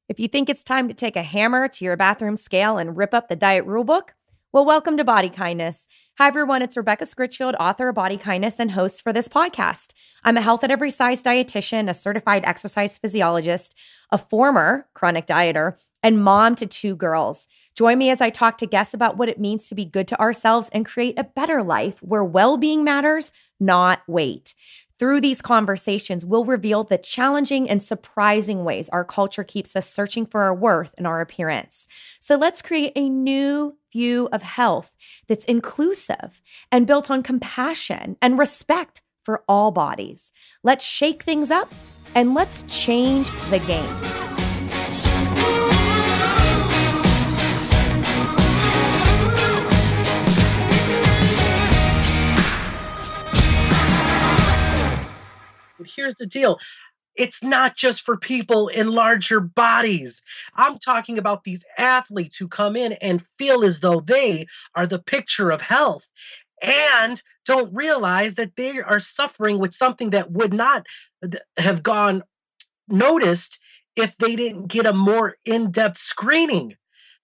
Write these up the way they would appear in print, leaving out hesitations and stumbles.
If you think it's time to take a hammer to your bathroom scale and rip up the diet rulebook, well, welcome to Body Kindness. Hi, everyone. It's Rebecca Scritchfield, author of Body Kindness and host for this podcast. I'm a health at every size dietitian, a certified exercise physiologist, a former chronic dieter, and mom to 2 girls. Join me as I talk to guests about what it means to be good to ourselves and create a better life where well-being matters, not weight. Through these conversations, we'll reveal the challenging and surprising ways our culture keeps us searching for our worth in our appearance. So let's create a new view of health that's inclusive and built on compassion and respect for all bodies. Let's shake things up and let's change the game. Here's the deal. It's not just for people in larger bodies. I'm talking about these athletes who come in and feel as though they are the picture of health and don't realize that they are suffering with something that would not have gone noticed if they didn't get a more in-depth screening.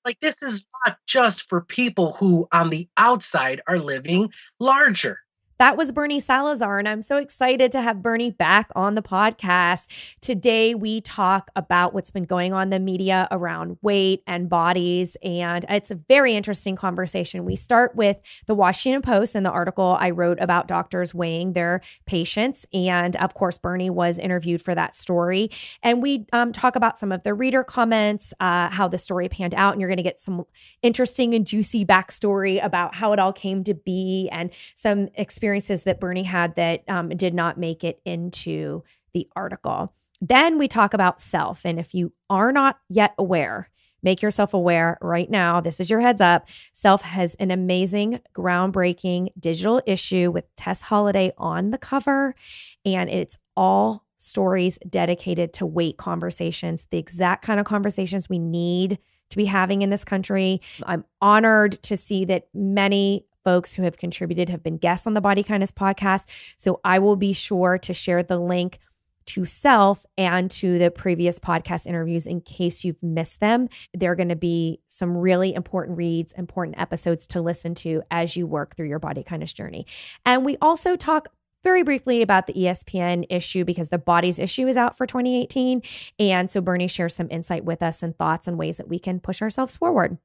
Like, this is not just for people who on the outside are living larger. That was Bernie Salazar, and I'm so excited to have Bernie back on the podcast. Today, we talk about what's been going on in the media around weight and bodies, and it's a very interesting conversation. We start with the Washington Post and the article I wrote about doctors weighing their patients, and of course, Bernie was interviewed for that story. And we talk about some of the reader comments, how the story panned out, and you're going to get some interesting and juicy backstory about how it all came to be and some experiences that Bernie had that did not make it into the article. Then we talk about self. And if you are not yet aware, make yourself aware right now. This is your heads up. Self has an amazing, groundbreaking digital issue with Tess Holliday on the cover. And it's all stories dedicated to weight conversations, the exact kind of conversations we need to be having in this country. I'm honored to see that many folks who have contributed have been guests on the Body Kindness podcast. So I will be sure to share the link to Self and to the previous podcast interviews in case you've missed them. There are going to be some really important reads, important episodes to listen to as you work through your body kindness journey. And we also talk very briefly about the ESPN issue because the Bodies issue is out for 2018. And so Bernie shares some insight with us and thoughts and ways that we can push ourselves forward.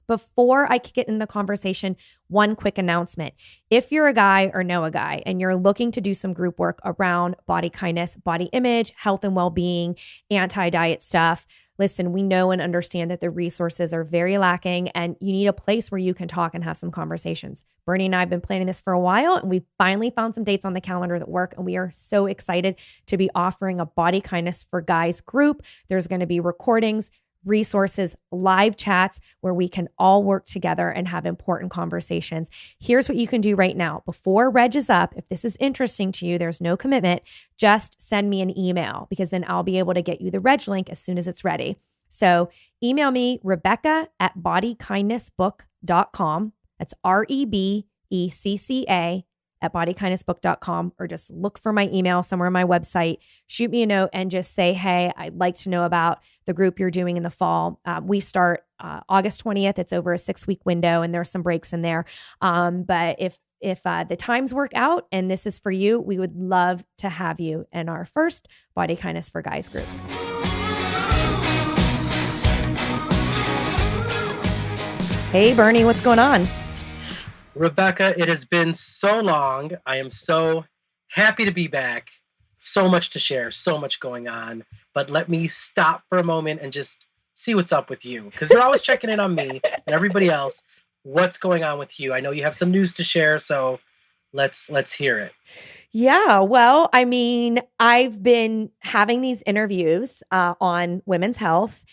Before I get in the conversation, one quick announcement. If you're a guy or know a guy and you're looking to do some group work around body kindness, body image, health and well-being, anti-diet stuff, listen, we know and understand that the resources are very lacking and you need a place where you can talk and have some conversations. Bernie and I have been planning this for a while and we finally found some dates on the calendar that work and we are so excited to be offering a Body Kindness for Guys group. There's going to be recordings, resources, live chats where we can all work together and have important conversations. Here's what you can do right now. Before Reg is up, if this is interesting to you, there's no commitment, just send me an email because then I'll be able to get you the Reg link as soon as it's ready. So email me, Rebecca@bodykindnessbook.com. That's REBECCA at bodykindnessbook.com, or just look for my email somewhere on my website, shoot me a note and just say, hey, I'd like to know about the group you're doing in the fall. We start August 20th. It's over a 6-week window and there's some breaks in there. But if the times work out and this is for you, we would love to have you in our first Body Kindness for Guys group. Hey, Bernie, what's going on? Rebecca, it has been so long. I am so happy to be back. So much to share, so much going on. But let me stop for a moment and just see what's up with you. Because you're always checking in on me and everybody else. What's going on with you? I know you have some news to share, so let's hear it. Yeah, well, I mean, I've been having these interviews on women's health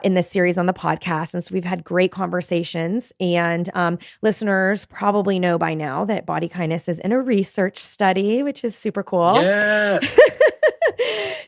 in this series on the podcast. And so we've had great conversations. And listeners probably know by now that body kindness is in a research study, which is super cool. Yes.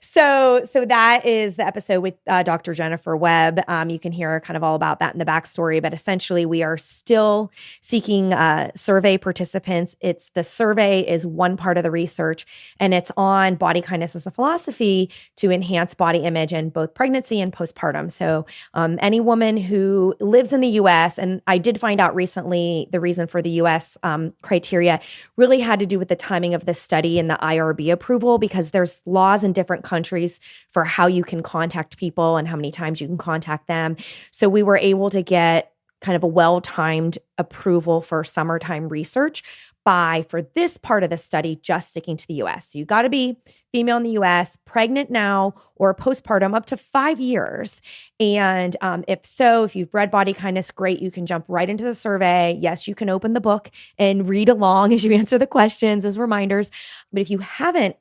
So that is the episode with Dr. Jennifer Webb. You can hear kind of all about that in the backstory, but essentially we are still seeking survey participants. The survey is one part of the research, and it's on body kindness as a philosophy to enhance body image in both pregnancy and postpartum. So any woman who lives in the U.S., and I did find out recently the reason for the U.S. Criteria really had to do with the timing of the study and the IRB approval, because there's laws in different countries for how you can contact people and how many times you can contact them. So we were able to get kind of a well-timed approval for summertime research for this part of the study, just sticking to the US. So you got to be female in the US, pregnant now, or postpartum up to 5 years. And if you've read Body Kindness, great. You can jump right into the survey. Yes, you can open the book and read along as you answer the questions as reminders. But if you haven't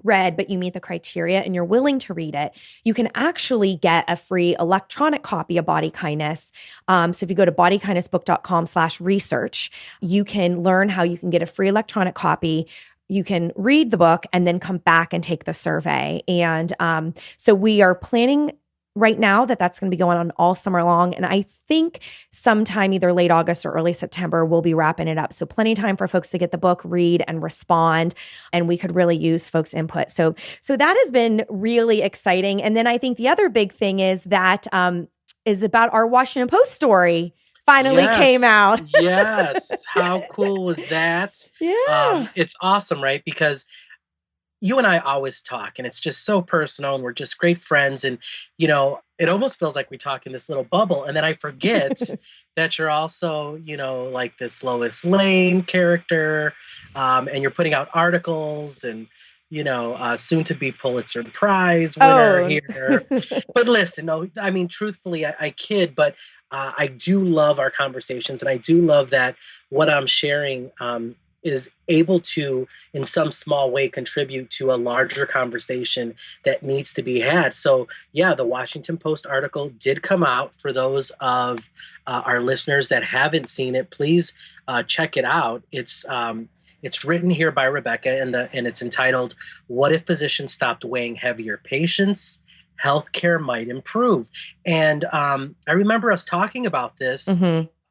read, but you meet the criteria and you're willing to read it, you can actually get a free electronic copy of Body Kindness. So if you go to bodykindnessbook.com/research, you can learn how you can get a free electronic copy. You can read the book and then come back and take the survey. And so we are planning right now that's going to be going on all summer long. And I think sometime either late August or early September, we'll be wrapping it up. So plenty of time for folks to get the book, read, and respond. And we could really use folks' input. So that has been really exciting. And then I think the other big thing is that is about our Washington Post story finally came out. Yes. How cool was that? Yeah. It's awesome, right? Because you and I always talk, and it's just so personal, and we're just great friends. And, it almost feels like we talk in this little bubble. And then I forget that you're also, like this Lois Lane character, and you're putting out articles and, soon to be Pulitzer Prize winner here. But listen, no, I mean, truthfully, I kid, but I do love our conversations, and I do love that what I'm sharing is able to, in some small way, contribute to a larger conversation that needs to be had. So, yeah, the Washington Post article did come out. For those of our listeners that haven't seen it, please check it out. It's written here by Rebecca, and it's entitled, "What if Physicians Stopped Weighing Heavier Patients? Healthcare Might Improve." And I remember us talking about this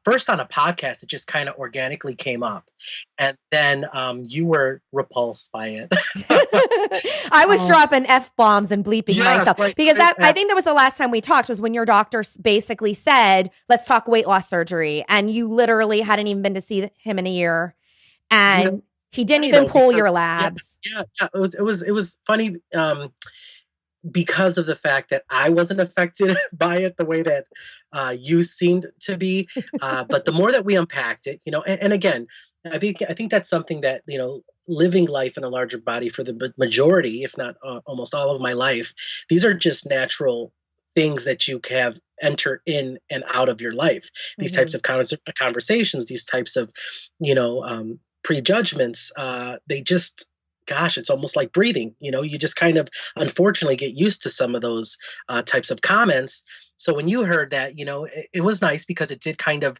first on a podcast. It just kind of organically came up. And then you were repulsed by it. I was dropping F-bombs and bleeping myself. Because I think that was the last time we talked, was when your doctor basically said, let's talk weight loss surgery. And you literally hadn't even been to see him in a year. And he didn't even pull your labs. Yeah. It was funny because of the fact that I wasn't affected by it the way that you seemed to be. But the more that we unpacked it, and again, I think that's something that, living life in a larger body for the majority, if not almost all of my life, these are just natural things that you have enter in and out of your life. These types of conversations, these types of, prejudgments, they just, gosh, it's almost like breathing. You just kind of, unfortunately, get used to some of those types of comments. So when you heard that, it was nice, because it did kind of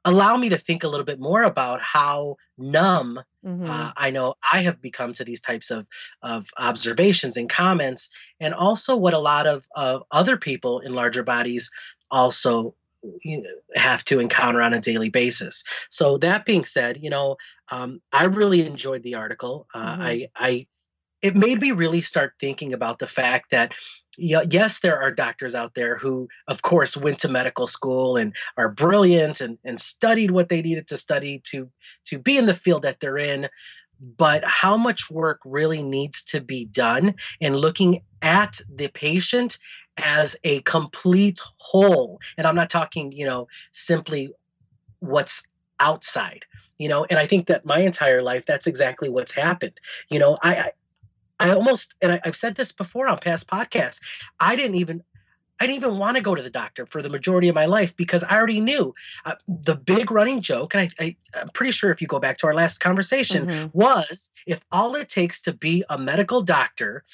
allow me to think a little bit more about how numb I know I have become to these types of observations and comments, and also what a lot of other people in larger bodies also have to encounter on a daily basis. So that being said, I really enjoyed the article. It made me really start thinking about the fact that, yes, there are doctors out there who, of course, went to medical school and are brilliant and studied what they needed to study to be in the field that they're in. But how much work really needs to be done in looking at the patient as a complete whole. And I'm not talking, simply what's outside, and I think that my entire life, that's exactly what's happened. I almost, and I've said this before on past podcasts, I didn't even want to go to the doctor for the majority of my life, because I already knew the big running joke. And I'm pretty sure if you go back to our last conversation was, if all it takes to be a medical doctor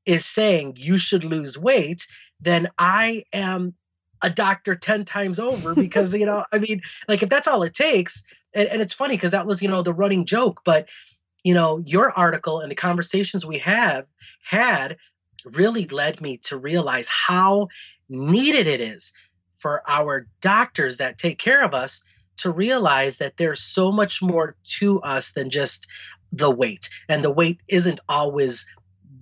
is saying you should lose weight, then I am a doctor 10 times over, because, if that's all it takes. And it's funny because that was, the running joke, but your article and the conversations we have had really led me to realize how needed it is for our doctors that take care of us to realize that there's so much more to us than just the weight. And the weight isn't always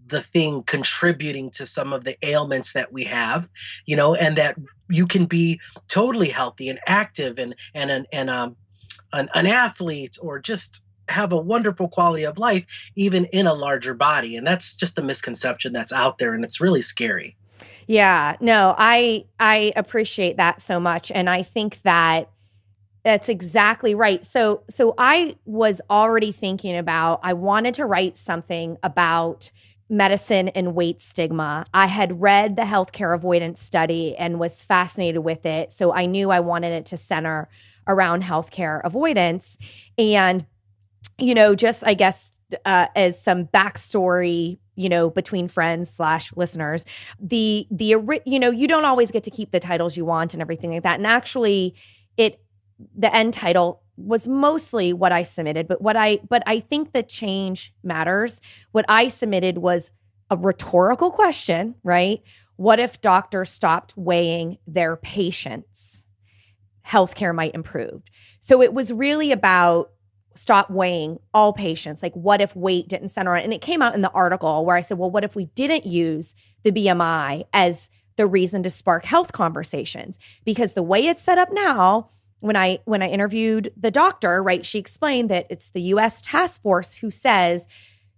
the thing contributing to some of the ailments that we have, and that you can be totally healthy and active and an athlete, or just have a wonderful quality of life, even in a larger body. And that's just a misconception that's out there, and it's really scary. Yeah, no, I appreciate that so much. And I think that's exactly right. So I was already thinking about, I wanted to write something about medicine and weight stigma. I had read the healthcare avoidance study and was fascinated with it. So I knew I wanted it to center around healthcare avoidance. And, just, I guess, as some backstory, between friends / listeners, you don't always get to keep the titles you want and everything like that. And actually the end title was mostly what I submitted, but I think the change matters. What I submitted was a rhetorical question, right? What if doctors stopped weighing their patients? Healthcare might improve. So it was really about stop weighing all patients. Like, what if weight didn't center on it? And it came out in the article where I said, well, what if we didn't use the BMI as the reason to spark health conversations? Because the way it's set up now, when I interviewed the doctor, right, she explained that it's the U.S. task force who says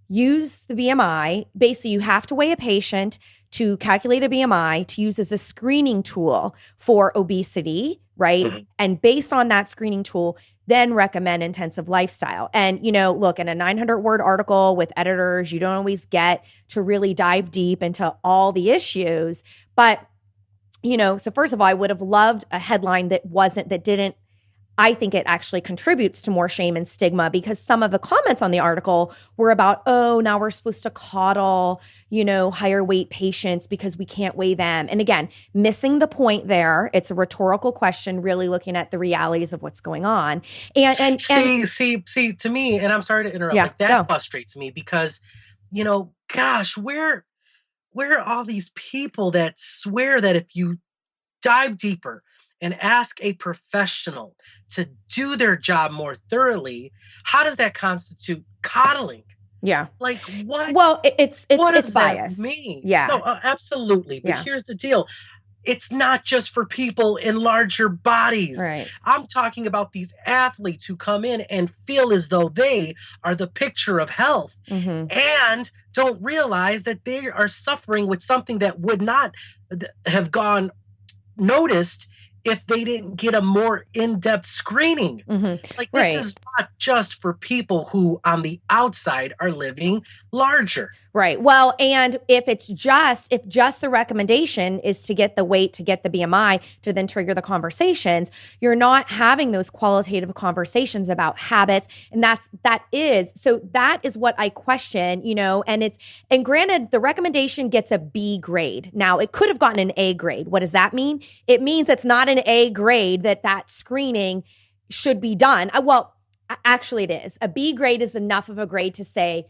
use the BMI. Basically, you have to weigh a patient to calculate a BMI to use as a screening tool for obesity, right? Mm-hmm. And based on that screening tool, then recommend intensive lifestyle. And, look, in a 900-word article with editors, you don't always get to really dive deep into all the issues. But, so first of all, I would have loved a headline that didn't, I think it actually contributes to more shame and stigma, because some of the comments on the article were about, oh, now we're supposed to coddle, higher weight patients because we can't weigh them. And again, missing the point there. It's a rhetorical question, really looking at the realities of what's going on. And see, to me, and I'm sorry to interrupt, that frustrates me because, gosh, where are all these people that swear that if you dive deeper and ask a professional to do their job more thoroughly, how does that constitute coddling? Yeah. Like what? Well, it's That bias. mean? Yeah. No, absolutely. But here's the deal. It's not just for people in larger bodies. Right. I'm talking about these athletes who come in and feel as though they are the picture of health, mm-hmm. and don't realize that they are suffering with something that would not have gone noticed if they didn't get a more in-depth screening. Mm-hmm. Like, this is not just for people who on the outside are living larger. Right. Well, and if just the recommendation is to get the weight, to get the BMI, to then trigger the conversations, you're not having those qualitative conversations about habits. And that is what I question, and granted, the recommendation gets a B grade. Now, it could have gotten an A grade. What does that mean? It means it's not an A grade that screening should be done. Well, actually it is. A B grade is enough of a grade to say,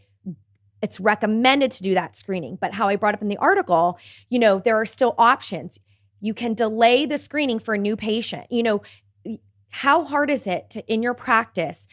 it's recommended to do that screening. But how I brought up in the article, there are still options. You can delay the screening for a new patient. How hard is it to, in your practice,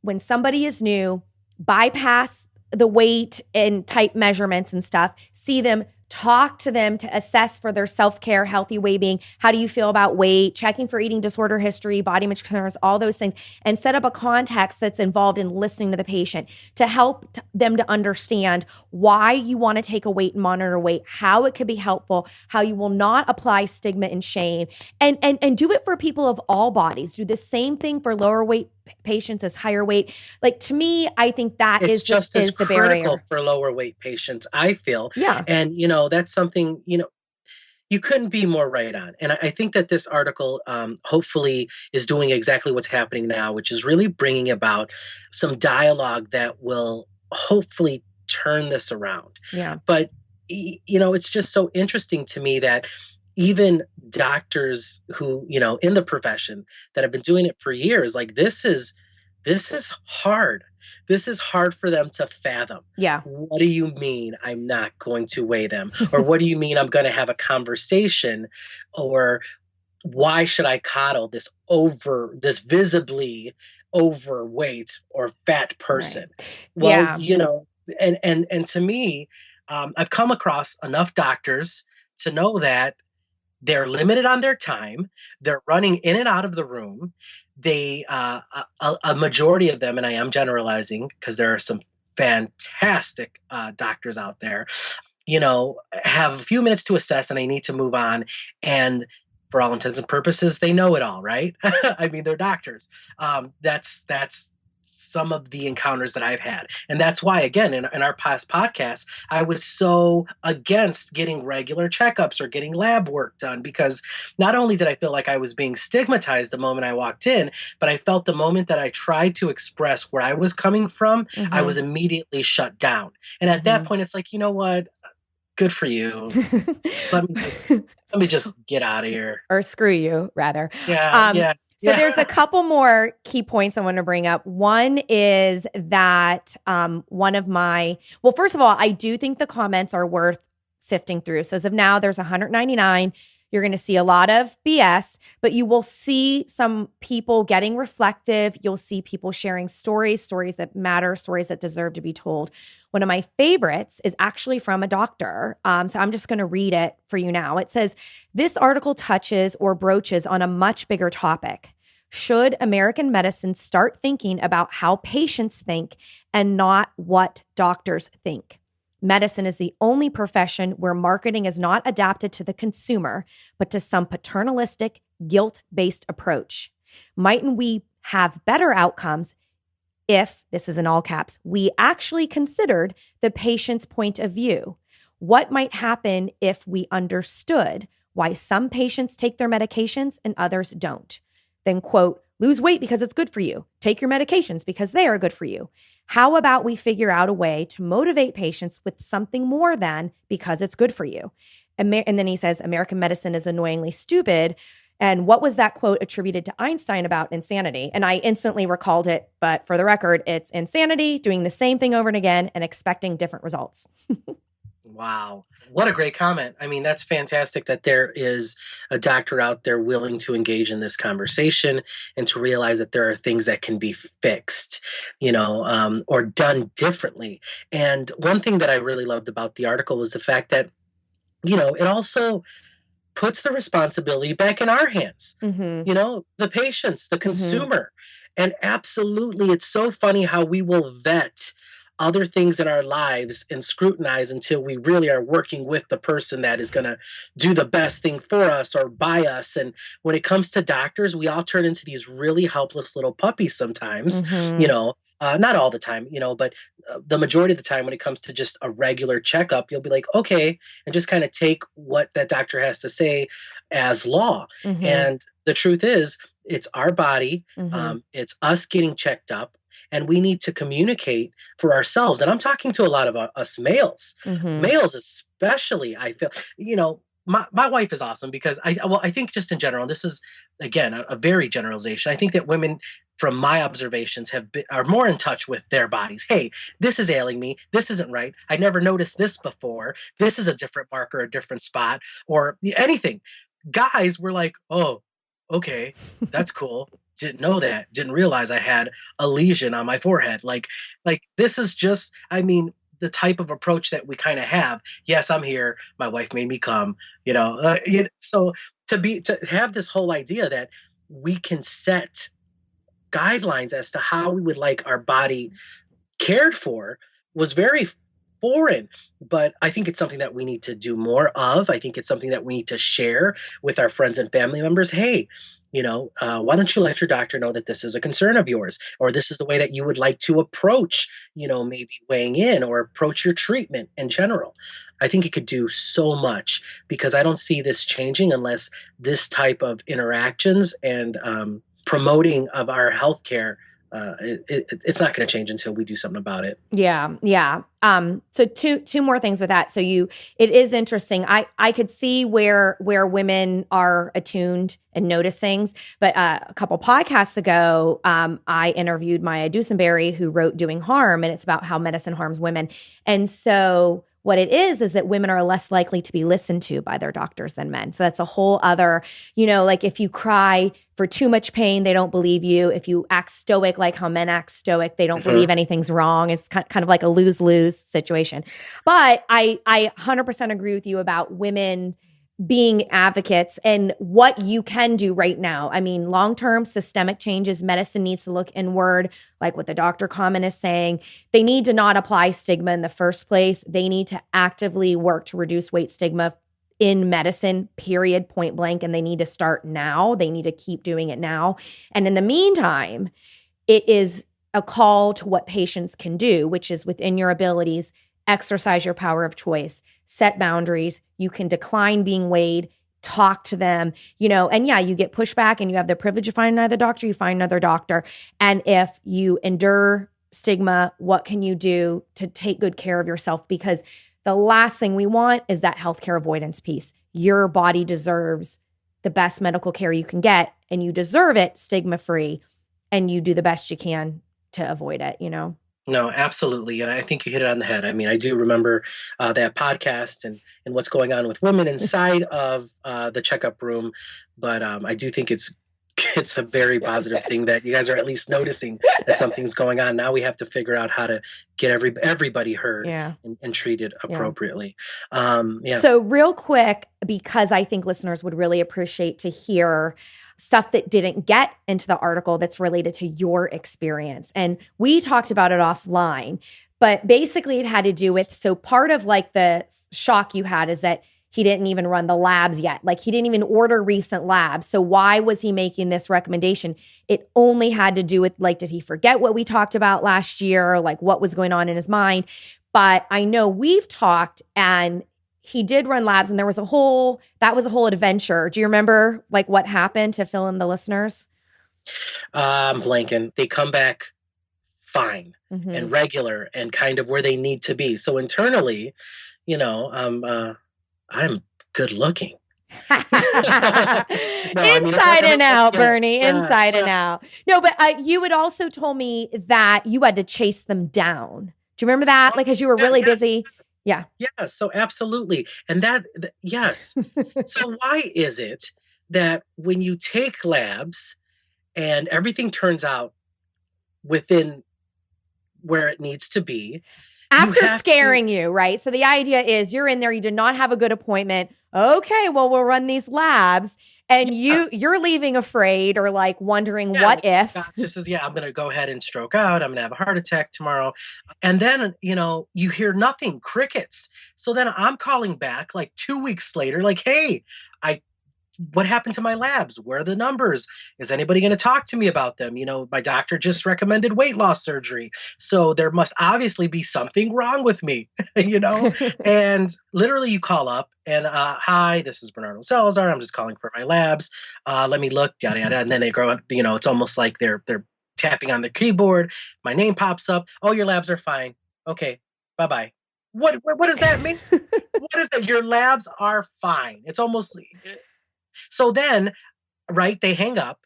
when somebody is new, bypass the weight and type measurements and stuff, see them, talk to them to assess for their self-care, healthy weight-being. How do you feel about weight? Checking for eating disorder history, body image concerns, all those things, and set up a context that's involved in listening to the patient to help them to understand why you want to take a weight and monitor weight, how it could be helpful, how you will not apply stigma and shame, and do it for people of all bodies. Do the same thing for lower weight patients as higher weight. Like, to me, I think that it's is just as the critical barrier for lower weight patients, I feel. Yeah. And, that's something, you couldn't be more right on. And I think that this article hopefully is doing exactly what's happening now, which is really bringing about some dialogue that will hopefully turn this around. Yeah. But, it's just so interesting to me that even doctors who, in the profession that have been doing it for years, like, this is hard. This is hard for them to fathom. Yeah. What do you mean I'm not going to weigh them? Or what do you mean I'm going to have a conversation? Or why should I coddle this visibly overweight or fat person? Right. Well, and to me, I've come across enough doctors to know that they're limited on their time. They're running in and out of the room. They, a majority of them, and I am generalizing because there are some fantastic doctors out there, have a few minutes to assess and they need to move on. And for all intents and purposes, they know it all, right? I mean, they're doctors. That's some of the encounters that I've had. And that's why, again, in our past podcasts, I was so against getting regular checkups or getting lab work done, because not only did I feel like I was being stigmatized the moment I walked in, but I felt the moment that I tried to express where I was coming from, I was immediately shut down. And at that point, it's like, you know what? Good for you. Let me just get out of here. Or screw you, rather. Yeah. So there's a couple more key points I want to bring up. One is that first of all, I do think the comments are worth sifting through. So as of now, there's 199. You're going to see a lot of BS, but you will see some people getting reflective. You'll see people sharing stories that matter, stories that deserve to be told. One of my favorites is actually from a doctor. So I'm just going to read it for you now. It says, this article touches or broaches on a much bigger topic. Should American medicine start thinking about how patients think and not what doctors think? Medicine is the only profession where marketing is not adapted to the consumer, but to some paternalistic, guilt-based approach. Mightn't we have better outcomes if, this is in all caps, we actually considered the patient's point of view? What might happen if we understood why some patients take their medications and others don't? Then, quote, lose weight because it's good for you. Take your medications because they are good for you. How about we figure out a way to motivate patients with something more than because it's good for you? And then he says, American medicine is annoyingly stupid. And what was that quote attributed to Einstein about insanity? And I instantly recalled it, but for the record, it's insanity, doing the same thing over and again and expecting different results. Wow. What a great comment. I mean, that's fantastic that there is a doctor out there willing to engage in this conversation and to realize that there are things that can be fixed, or done differently. And one thing that I really loved about the article was the fact that, it also puts the responsibility back in our hands, the patients, the consumer. And absolutely, it's so funny how we will vet other things in our lives and scrutinize until we really are working with the person that is going to do the best thing for us or by us. And when it comes to doctors, we all turn into these really helpless little puppies sometimes, not all the time, but the majority of the time when it comes to just a regular checkup, you'll be like, okay, and just kind of take what that doctor has to say as law. And the truth is, it's our body. It's us getting checked up. And we need to communicate for ourselves. And I'm talking to a lot of us males, males especially. I feel, my wife is awesome because I think just in general, this is, again, a very generalization. I think that women, from my observations, are more in touch with their bodies. Hey, this is ailing me. This isn't right. I never noticed this before. This is a different marker, a different spot, or anything. Guys were like, oh, okay, that's cool. Didn't know that. Didn't realize I had a lesion on my forehead. Like this is just, the type of approach that we kind of have. Yes, I'm here. My wife made me come, so to have this whole idea that we can set guidelines as to how we would like our body cared for was very foreign, but I think it's something that we need to do more of. I think it's something that we need to share with our friends and family members. Hey, why don't you let your doctor know that this is a concern of yours, or this is the way that you would like to approach, maybe weighing in or approach your treatment in general. I think it could do so much because I don't see this changing unless this type of interactions and promoting of our healthcare it's not going to change until we do something about it. Yeah. Yeah. So two more things with that. So it is interesting. I could see where women are attuned and notice things, but a couple podcasts ago, I interviewed Maya Dusenberry, who wrote Doing Harm, and it's about how medicine harms women. And so what it is that women are less likely to be listened to by their doctors than men. So that's a whole other, like if you cry for too much pain, they don't believe you. If you act stoic, like how men act stoic, they don't believe anything's wrong. It's kind of like a lose-lose situation. But I 100% agree with you about women being advocates and what you can do right now. I mean, long-term systemic changes, medicine needs to look inward, like what the Dr. Comment is saying. They need to not apply stigma in the first place. They need to actively work to reduce weight stigma in medicine, period, point blank. And they need to start now. They need to keep doing it now. And in the meantime, it is a call to what patients can do, which is within your abilities. Exercise your power of choice, set boundaries. You can decline being weighed, talk to them, and yeah, you get pushback and you have the privilege of finding another doctor, you find another doctor. And if you endure stigma, what can you do to take good care of yourself? Because the last thing we want is that healthcare avoidance piece. Your body deserves the best medical care you can get, and you deserve it stigma-free, and you do the best you can to avoid it, No, absolutely. And I think you hit it on the head. I mean, I do remember that podcast and what's going on with women inside of the checkup room. But I do think it's a very positive thing that you guys are at least noticing that something's going on. Now we have to figure out how to get everybody heard and treated appropriately. So real quick, because I think listeners would really appreciate to hear stuff that didn't get into the article that's related to your experience. And we talked about it offline, but basically it had to do with, so part of like the shock you had is that he didn't even run the labs yet. Like he didn't even order recent labs. So why was he making this recommendation? It only had to do with like, did he forget what we talked about last year? Like what was going on in his mind? But I know we've talked and he did run labs and that was a whole adventure. Do you remember like what happened to fill in the listeners? I'm blanking. They come back fine and regular and kind of where they need to be. So internally, I'm good looking. Inside and out, Bernie. Inside and out. No, but you had also told me that you had to chase them down. Do you remember that? Like, because you were really busy. Yeah. Yeah. So absolutely. And yes. So why is it that when you take labs and everything turns out within where it needs to be, after scaring you, right? So the idea is you're in there, you did not have a good appointment. Okay, well, we'll run these labs. And you're leaving afraid or like wondering what if. Just says, I'm going to go ahead and stroke out. I'm going to have a heart attack tomorrow. And then, you hear nothing, crickets. So then I'm calling back like 2 weeks later, like, hey, what happened to my labs? Where are the numbers? Is anybody going to talk to me about them? My doctor just recommended weight loss surgery. So there must obviously be something wrong with me, and literally you call up and, hi, this is Bernardo Salazar. I'm just calling for my labs. Let me look, yada, yada. And then they go, it's almost like they're tapping on the keyboard. My name pops up. Oh, your labs are fine. Okay. Bye-bye. What does that mean? What is that? Your labs are fine. It's almost... So then, right, they hang up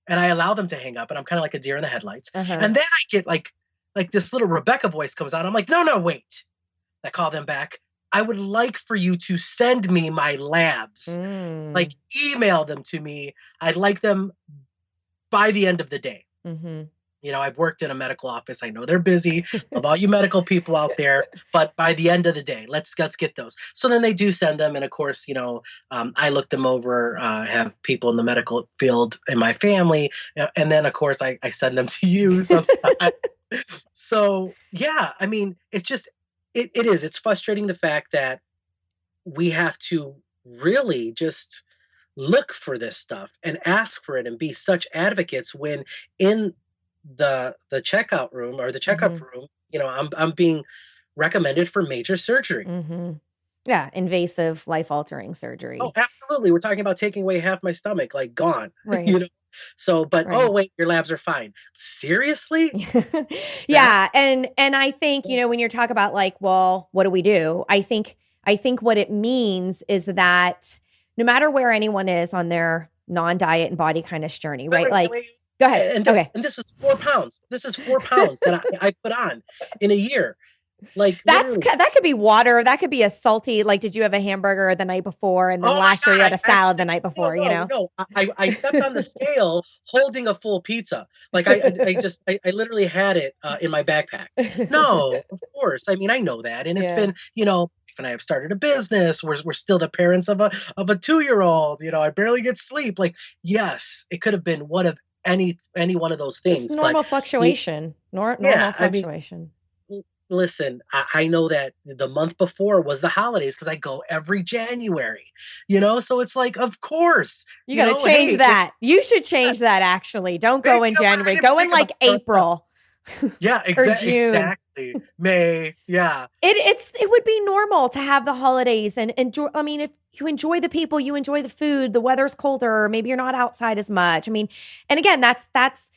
and I allow them to hang up and I'm kind of like a deer in the headlights. And then I get like this little Rebecca voice comes out. I'm like, no, wait. I call them back. I would like for you to send me my labs, like email them to me. I'd like them by the end of the day. I've worked in a medical office. I know they're busy. Love all you medical people out there, but by the end of the day, let's get those. So then they do send them. And of course, I look them over, have people in the medical field in my family. And then of course I send them to you sometimes. So yeah, I mean, it's just, it's frustrating the fact that we have to really just look for this stuff and ask for it and be such advocates when in the checkout room or the checkup room, I'm being recommended for major surgery. Yeah, invasive, life-altering surgery. Oh, absolutely. We're talking about taking away half my stomach, like gone. Right. So, but, Right. oh, wait, your labs are fine. Seriously? Yeah. And I think, when you're talking about like, well, what do we do? I think what it means is that no matter where anyone is on their non-diet and body kindness journey, right? Like, go ahead. Okay. And this is 4 pounds. This is 4 pounds that I put on in a year. Like that could be water. That could be a salty, like, did you have a hamburger the night before? And then last year you had a salad the night before, No, I stepped on the scale holding a full pizza. Like I literally had it in my backpack. No, of course. I mean, I know that. And it's been, and I have started a business. We're still the parents of a 2-year-old. I barely get sleep. Like, yes, it could have been one of any one of those things. It's normal fluctuation. Normal fluctuation. Listen, I know that the month before was the holidays because I go every January, so it's like, of course. You got to change that. You should change that, actually. Don't go in January. Go in like April. Yeah, exactly. May. Yeah. It would be normal to have the holidays and enjoy. I mean, if you enjoy the people, you enjoy the food, the weather's colder, maybe you're not outside as much. I mean, and again, that's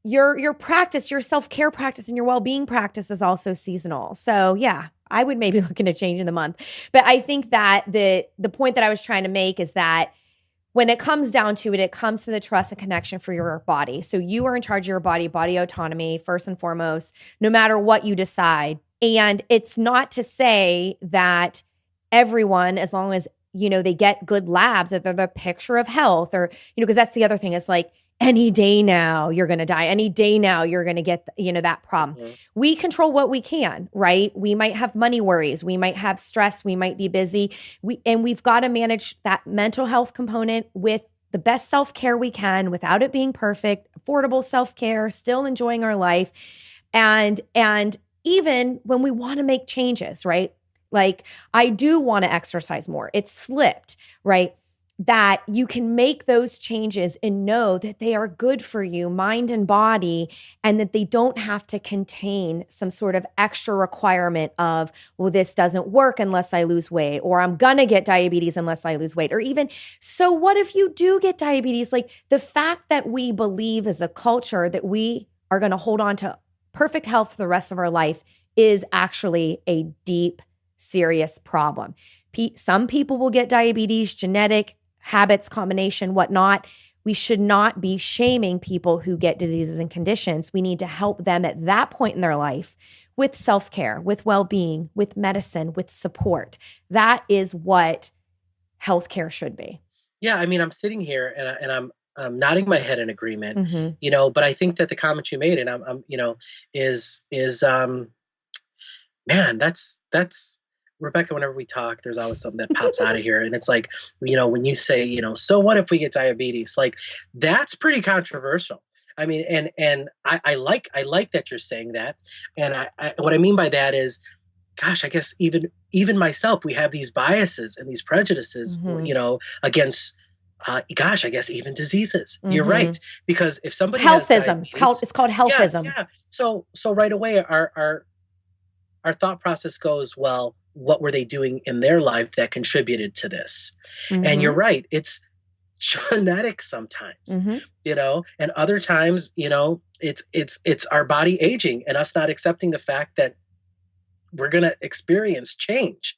your practice, your self-care practice and your well-being practice is also seasonal. So yeah, I would maybe look into changing the month. But I think that the point that I was trying to make is that when it comes down to it, it comes from the trust and connection for your body. So you are in charge of your body autonomy, first and foremost, no matter what you decide. And it's not to say that everyone, as long as, they get good labs, that they're the picture of health or, because that's the other thing. It's like, any day now you're going to die. Any day now you're going to get, that problem. Mm-hmm. We control what we can, right? We might have money worries. We might have stress. We might be busy. We've got to manage that mental health component with the best self-care we can without it being perfect, affordable self-care, still enjoying our life. And even when we want to make changes, right? Like, I do want to exercise more. It's slipped, right? That you can make those changes and know that they are good for you, mind and body, and that they don't have to contain some sort of extra requirement of, well, this doesn't work unless I lose weight, or I'm gonna get diabetes unless I lose weight, or even, so what if you do get diabetes? Like, the fact that we believe as a culture that we are gonna hold on to perfect health for the rest of our life is actually a deep, serious problem. Some people will get diabetes, genetic, habits, combination, whatnot. We should not be shaming people who get diseases and conditions. We need to help them at that point in their life with self-care, with well-being, with medicine, with support. That is what healthcare should be. Yeah, I mean, I'm sitting here and I'm nodding my head in agreement, but I think that the comment you made, and I'm is man, that's Rebecca, whenever we talk, there's always something that pops out of here. And it's like, when you say, so what if we get diabetes? Like, that's pretty controversial. I mean, and I like that you're saying that. And I what I mean by that is, gosh, I guess even myself, we have these biases and these prejudices, against, gosh, I guess even diseases. You're right. Because if somebody has diabetes, it's called healthism. Yeah. So right away, our thought process goes, well, what were they doing in their life that contributed to this? And you're right. It's genetic sometimes, and other times, it's our body aging and us not accepting the fact that we're going to experience change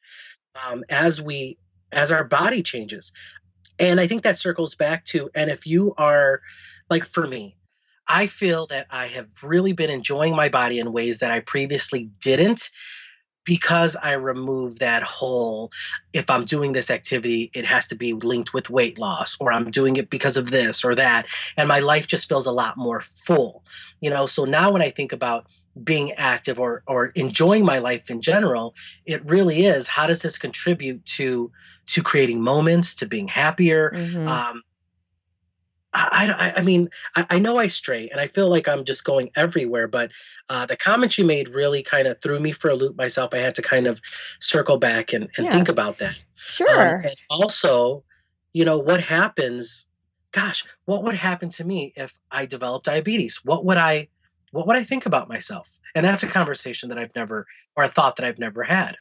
as our body changes. And I think that circles back to, and if you are, like, for me, I feel that I have really been enjoying my body in ways that I previously didn't, because I removed that whole, if I'm doing this activity, it has to be linked with weight loss, or I'm doing it because of this or that. And my life just feels a lot more full, So now when I think about being active or enjoying my life in general, it really is, how does this contribute to creating moments, to being happier? I mean, I know I stray and I feel like I'm just going everywhere, but the comment you made really kind of threw me for a loop myself. I had to kind of circle back and think about that. Sure. And also, what happens, gosh, what would happen to me if I developed diabetes? What would I think about myself? And that's a conversation that a thought that I've never had.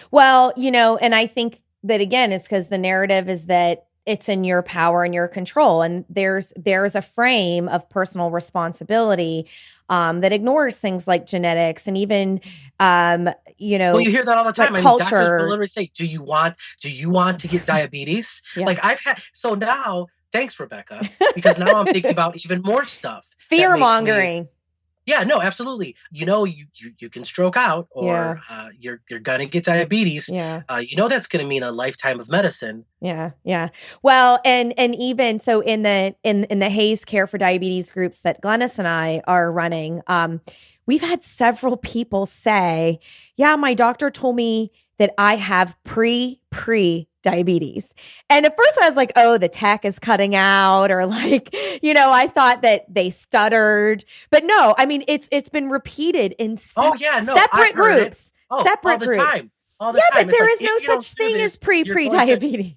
Well, and I think that, again, is because the narrative is that it's in your power and your control. And there's a frame of personal responsibility that ignores things like genetics and even, well, you hear that all the time. Like doctors culture. will literally say, do you want to get diabetes? Yeah. Like so now, thanks, Rebecca, because now I'm thinking about even more stuff. Fear mongering. Yeah, no, absolutely. You can stroke out, or you're gonna get diabetes. Yeah. That's gonna mean a lifetime of medicine. Yeah, yeah. Well, and even so, in the Hayes Care for Diabetes groups that Glennis and I are running, we've had several people say, "Yeah, my doctor told me that I have pre-diabetes." And at first I was like, oh, the tech is cutting out, or like, I thought that they stuttered. But no, I mean, it's been repeated in separate groups. Separate all the groups. Time. All the time. But there is no such thing as pre-diabetes.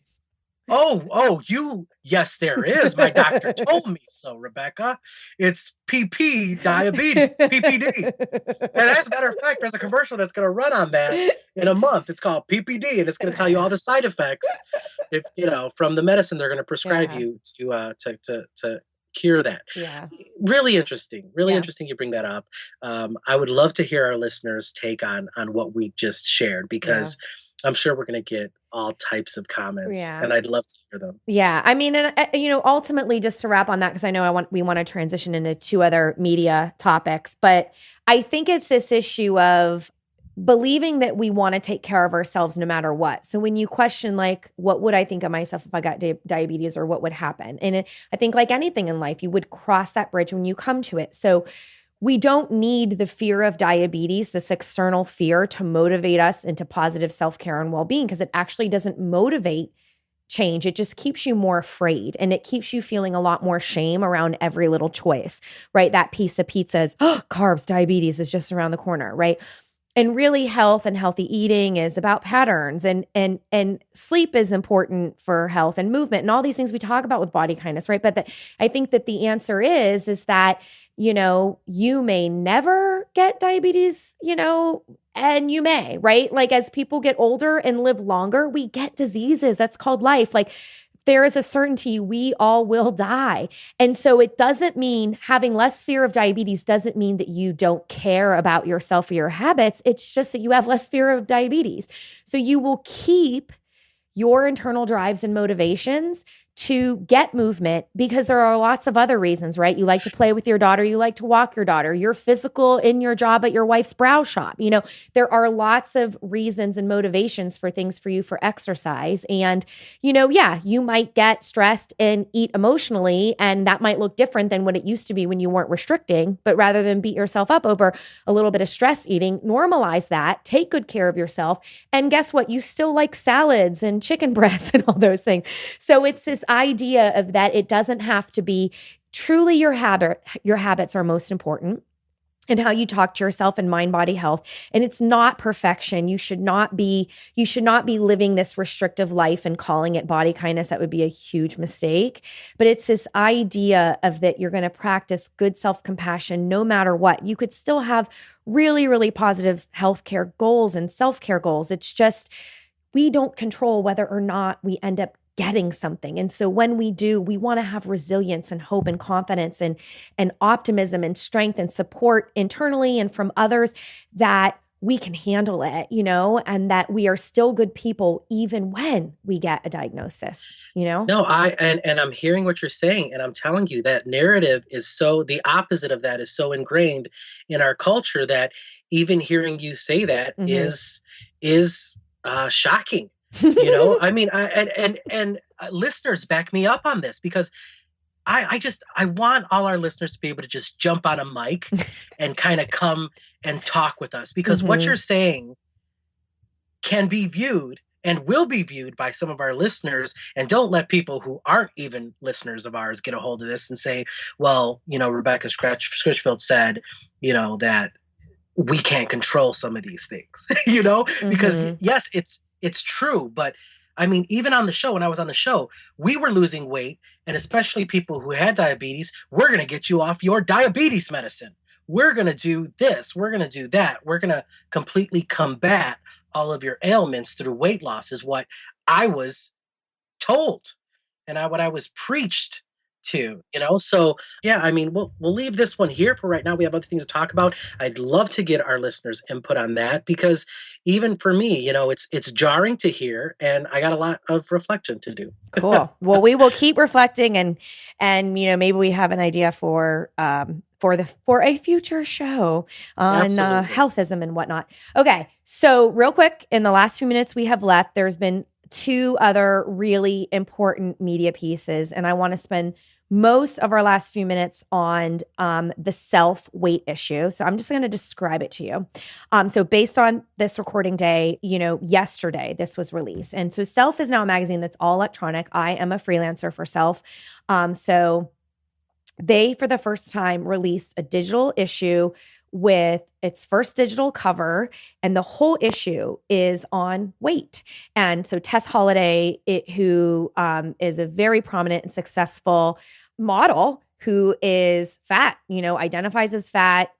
Yes, there is. My doctor told me so, Rebecca. It's PP diabetes, PPD. And as a matter of fact, there's a commercial that's going to run on that in a month. It's called PPD, and it's going to tell you all the side effects from the medicine they're going to prescribe you to cure that. Yeah. Really interesting. Interesting you bring that up. I would love to hear our listeners' take on what we just shared, because I'm sure we're going to get all types of comments, and I'd love to hear them. Yeah. I mean, and ultimately, just to wrap on that, because I know we want to transition into two other media topics, but I think it's this issue of believing that we want to take care of ourselves no matter what. So when you question, like, what would I think of myself if I got diabetes, or what would happen? And I think like anything in life, you would cross that bridge when you come to it. So we don't need the fear of diabetes, this external fear, to motivate us into positive self-care and well-being, because it actually doesn't motivate change. It just keeps you more afraid, and it keeps you feeling a lot more shame around every little choice, right? That piece of pizza is, carbs, diabetes is just around the corner, right? And really, health and healthy eating is about patterns, and sleep is important for health and movement and all these things we talk about with body kindness, right? But I think that the answer is that, you may never get diabetes, and you may, right? Like, as people get older and live longer, we get diseases. That's called life. Like, there is a certainty we all will die. And so it doesn't mean having less fear of diabetes doesn't mean that you don't care about yourself or your habits. It's just that you have less fear of diabetes. So you will keep your internal drives and motivations to get movement, because there are lots of other reasons, right? You like to play with your daughter. You like to walk your daughter. You're physical in your job at your wife's brow shop. There are lots of reasons and motivations for things for you for exercise. And, you might get stressed and eat emotionally, and that might look different than what it used to be when you weren't restricting. But rather than beat yourself up over a little bit of stress eating, normalize that, take good care of yourself. And guess what? You still like salads and chicken breasts and all those things. So it's this idea of that it doesn't have to be truly your habits are most important, and how you talk to yourself, and mind body health. And it's not perfection. You should not be living this restrictive life and calling it body kindness. That would be a huge mistake. But it's this idea of that you're going to practice good self-compassion no matter what. You could still have really, really positive healthcare goals and self-care goals. It's just we don't control whether or not we end up getting something. And so when we do, we want to have resilience and hope and confidence and optimism and strength and support internally and from others that we can handle it, and that we are still good people even when we get a diagnosis, No, and I'm hearing what you're saying, and I'm telling you that narrative is the opposite of that is so ingrained in our culture that even hearing you say that is shocking. I mean, and listeners back me up on this, because I want all our listeners to be able to just jump on a mic and kind of come and talk with us, because what you're saying can be viewed and will be viewed by some of our listeners. And don't let people who aren't even listeners of ours get a hold of this and say, well, Rebecca Scritchfield said, that we can't control some of these things, because yes, it's true. But I mean, even on the show, when I was on the show, we were losing weight, and especially people who had diabetes, we're going to get you off your diabetes medicine. We're going to do this. We're going to do that. We're going to completely combat all of your ailments through weight loss, is what I was told. and what I was preached to, So yeah, I mean, we'll leave this one here for right now. We have other things to talk about. I'd love to get our listeners' input on that, because even for me, it's jarring to hear, and I got a lot of reflection to do. Cool. Well, we will keep reflecting, and maybe we have an idea for a future show on healthism and whatnot. Okay, so real quick, in the last few minutes we have left, there's been 2 other really important media pieces, and I want to spend most of our last few minutes on the self weight issue. So I'm just going to describe it to you. So based on this recording day, yesterday this was released. And so Self is now a magazine that's all electronic. I am a freelancer for Self. So they, for the first time, released a digital issue with its first digital cover, and the whole issue is on weight. And so Tess Holliday, who is a very prominent and successful model who is fat, identifies as fat,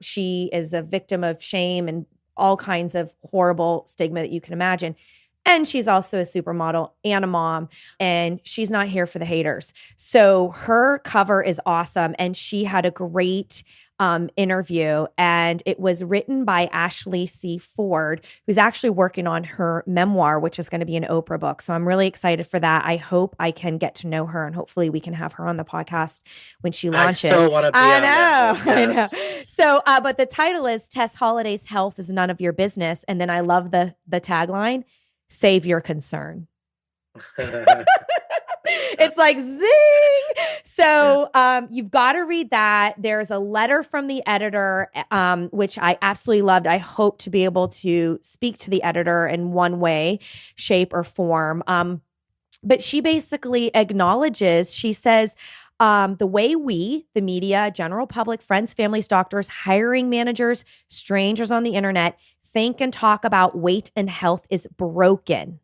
she is a victim of shame and all kinds of horrible stigma that you can imagine. And she's also a supermodel and a mom, and she's not here for the haters. So her cover is awesome, and she had a great interview, and it was written by Ashley C. Ford, who's actually working on her memoir, which is going to be an Oprah book. So I'm really excited for that. I hope I can get to know her, and hopefully we can have her on the podcast when she launches. I so want to be on that. I know. So, but the title is Tess Holliday's Health is None of Your Business. And then I love the tagline, Save Your Concern. It's like zing. So you've got to read that. There's a letter from the editor, which I absolutely loved. I hope to be able to speak to the editor in one way, shape, or form. But she basically acknowledges, she says, the way we, the media, general public, friends, families, doctors, hiring managers, strangers on the internet, think and talk about weight and health is broken.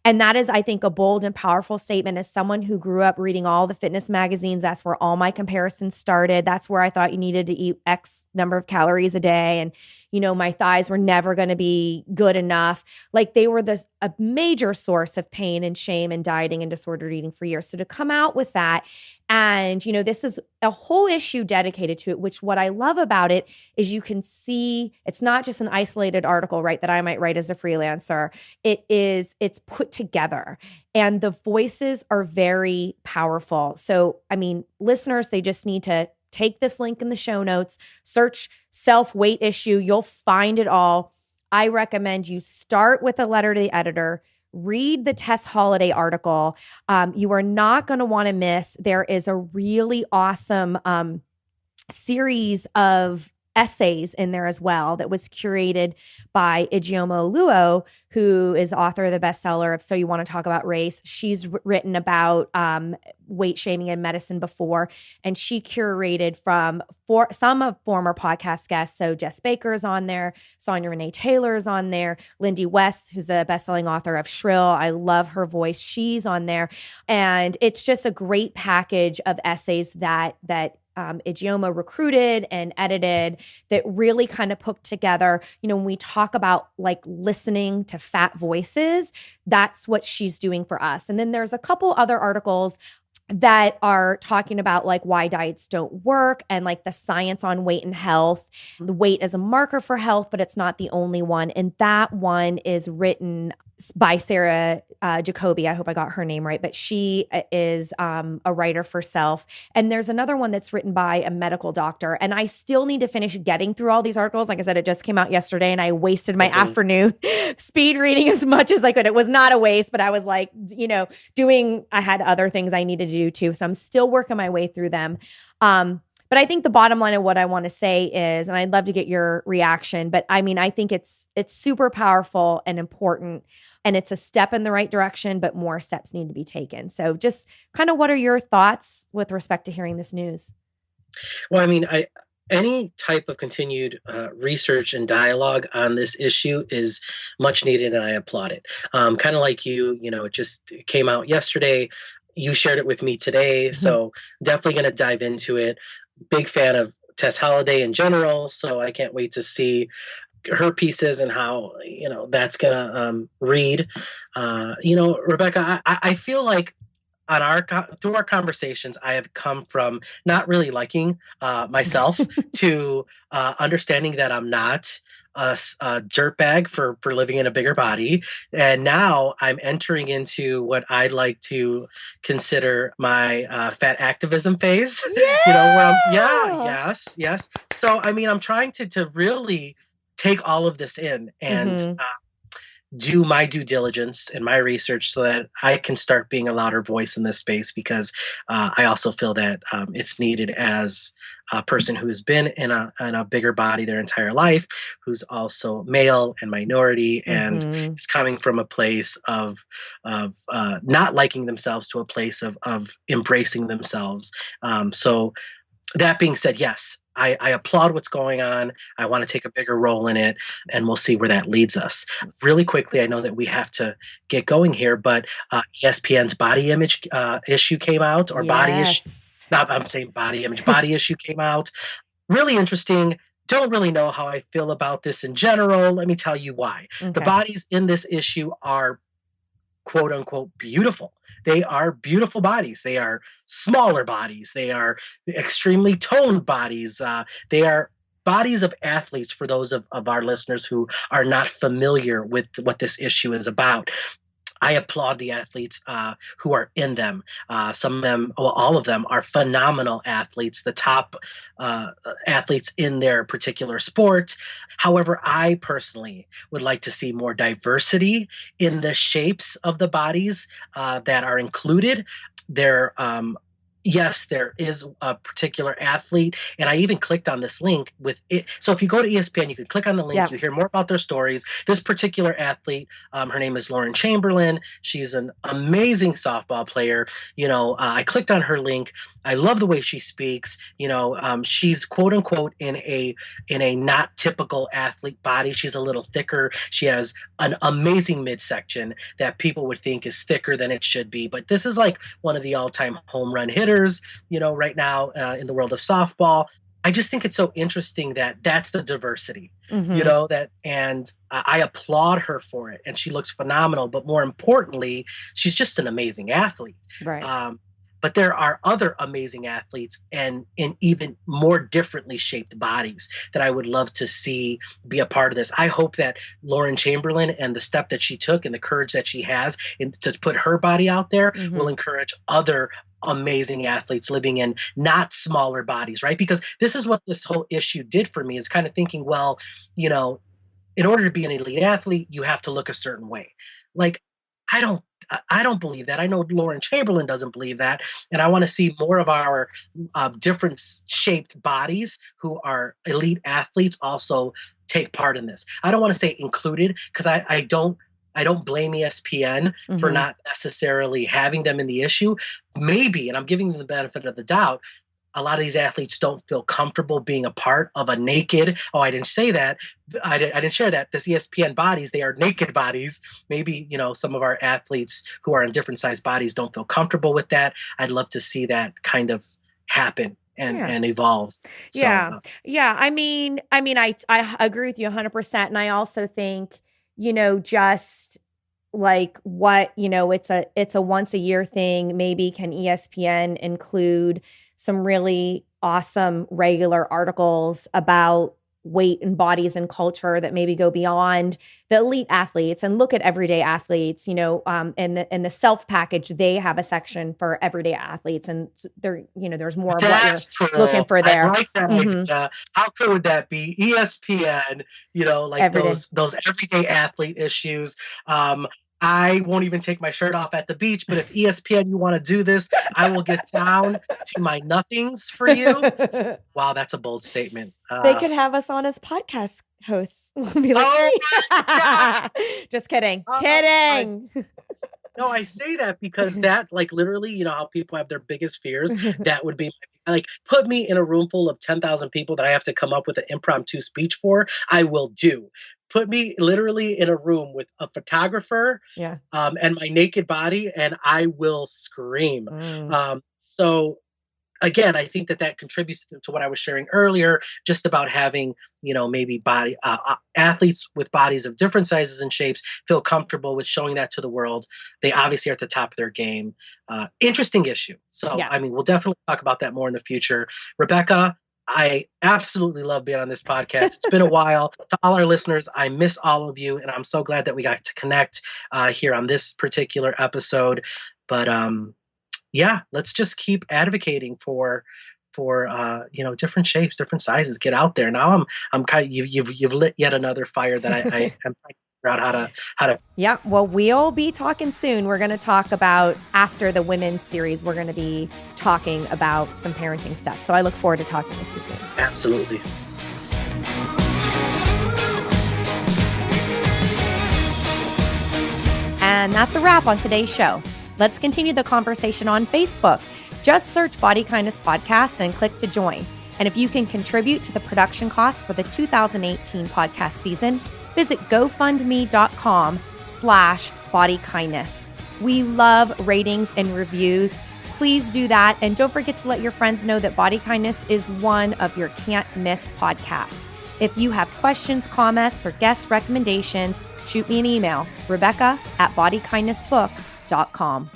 And that is, I think, a bold and powerful statement. As someone who grew up reading all the fitness magazines, that's where all my comparisons started. That's where I thought you needed to eat X number of calories a day. And, my thighs were never going to be good enough. Like, they were a major source of pain and shame and dieting and disordered eating for years. So to come out with that, and, this is a whole issue dedicated to it, which what I love about it is you can see it's not just an isolated article, right, that I might write as a freelancer. It's put together, and the voices are very powerful. So, listeners, they just need to take this link in the show notes, search Self Weight Issue. You'll find it all. I recommend you start with a letter to the editor, read the Tess Holliday article. You are not going to want to miss. There is a really awesome series of essays in there as well that was curated by Ijeoma Oluo, who is author of the bestseller of So You Want to Talk About Race. She's written about weight shaming in medicine before, and she curated from some of former podcast guests. So Jes Baker is on there, Sonya Renee Taylor is on there, Lindy West, who's the best-selling author of Shrill. I love her voice. She's on there. And it's just a great package of essays that Ijeoma recruited and edited that really kind of put together, when we talk about like listening to fat voices, that's what she's doing for us. And then there's a couple other articles that are talking about like why diets don't work and like the science on weight and health. The weight is a marker for health, but it's not the only one. And that one is written by Sarah Jacoby. I hope I got her name right, but she is a writer for Self. And there's another one that's written by a medical doctor. And I still need to finish getting through all these articles. Like I said, it just came out yesterday and I wasted my afternoon speed reading as much as I could. It was not a waste, but I was like, I had other things I needed to do too. So I'm still working my way through them. But I think the bottom line of what I want to say is, and I'd love to get your reaction, but I think it's super powerful and important, and it's a step in the right direction, but more steps need to be taken. So just kind of what are your thoughts with respect to hearing this news? Well, any type of continued research and dialogue on this issue is much needed, and I applaud it. Kind of like you, it just came out yesterday. You shared it with me today, so definitely going to dive into it. Big fan of Tess Holliday in general, so I can't wait to see her pieces and how that's going to read. Rebecca, I feel like through our conversations, I have come from not really liking myself to understanding that I'm not a dirtbag for living in a bigger body. And now I'm entering into what I'd like to consider my fat activism phase. Yeah. Where yes. So, I mean, I'm trying to really take all of this in and do my due diligence and my research so that I can start being a louder voice in this space, because I also feel that it's needed as a person who's been in a bigger body their entire life, who's also male and minority, and is coming from a place of not liking themselves to a place of embracing themselves. So that being said, yes, I applaud what's going on. I want to take a bigger role in it, and we'll see where that leads us. Really quickly, I know that we have to get going here, but ESPN's body image issue came out, or body issue. I'm saying body image. Body issue came out. Really interesting. Don't really know how I feel about this in general. Let me tell you why. Okay. The bodies in this issue are quote unquote beautiful. They are beautiful bodies. They are smaller bodies. They are extremely toned bodies. They are bodies of athletes, for those of our listeners who are not familiar with what this issue is about. I applaud the athletes who are in them. Some of them, well, all of them are phenomenal athletes, the top athletes in their particular sport. However, I personally would like to see more diversity in the shapes of the bodies that are included. Yes, there is a particular athlete, and I even clicked on this link with it. So if you go to ESPN, you can click on the link. You hear more about their stories. This particular athlete, her name is Lauren Chamberlain. She's an amazing softball player. I clicked on her link. I love the way she speaks. She's quote unquote in a not typical athlete body. She's a little thicker. She has an amazing midsection that people would think is thicker than it should be. But this is like one of the all-time home run hitters, right now in the world of softball. I just think it's so interesting that that's the diversity, and I applaud her for it, and she looks phenomenal. But more importantly, she's just an amazing athlete. Right. But there are other amazing athletes and in even more differently shaped bodies that I would love to see be a part of this. I hope that Lauren Chamberlain and the step that she took and the courage that she has to put her body out there will encourage other amazing athletes living in not smaller bodies, right? Because this is what this whole issue did for me, is kind of thinking, well, in order to be an elite athlete, you have to look a certain way. Like, I don't believe that. I know Lauren Chamberlain doesn't believe that. And I want to see more of our different shaped bodies who are elite athletes also take part in this. I don't want to say included, because I don't blame ESPN for not necessarily having them in the issue. Maybe, and I'm giving them the benefit of the doubt, a lot of these athletes don't feel comfortable being a part of a naked. Oh, I didn't say that. I didn't share that. This ESPN bodies, they are naked bodies. Maybe, some of our athletes who are in different size bodies don't feel comfortable with that. I'd love to see that kind of happen and evolve. So, I mean, I agree with you 100%. And I also think, just like what, it's a once a year thing. Maybe can ESPN include some really awesome regular articles about weight and bodies and culture that maybe go beyond the elite athletes and look at everyday athletes. In the Self package, they have a section for everyday athletes, and there, there's more of what you're looking for there. I like that. How cool would that be? ESPN, those everyday athlete issues. I won't even take my shirt off at the beach, but if ESPN, you want to do this, I will get down to my nothings for you. Wow, that's a bold statement. They could have us on as podcast hosts. Be like, just kidding. Kidding. No, I say that because that, literally, how people have their biggest fears, that would be put me in a room full of 10,000 people that I have to come up with an impromptu speech for, I will do. Put me literally in a room with a photographer and my naked body, and I will scream. So again, I think that contributes to what I was sharing earlier, just about having, maybe body athletes with bodies of different sizes and shapes feel comfortable with showing that to the world. They obviously are at the top of their game. Interesting issue. So, Yeah. I mean, we'll definitely talk about that more in the future. Rebecca, I absolutely love being on this podcast. It's been a while. To all our listeners, I miss all of you, and I'm so glad that we got to connect here on this particular episode. But yeah, let's just keep advocating for different shapes, different sizes. Get out there. Now I'm kind of you've lit yet another fire that I am trying to figure out how to. Yeah, well, we'll be talking soon. We're going to talk about, after the women's series, we're going to be talking about some parenting stuff. So I look forward to talking with you soon. Absolutely. And that's a wrap on today's show. Let's continue the conversation on Facebook. Just search Body Kindness Podcast and click to join. And if you can contribute to the production costs for the 2018 podcast season, visit gofundme.com/bodykindness. We love ratings and reviews. Please do that. And don't forget to let your friends know that Body Kindness is one of your can't miss podcasts. If you have questions, comments, or guest recommendations, shoot me an email, Rebecca@bodykindnessbook.com.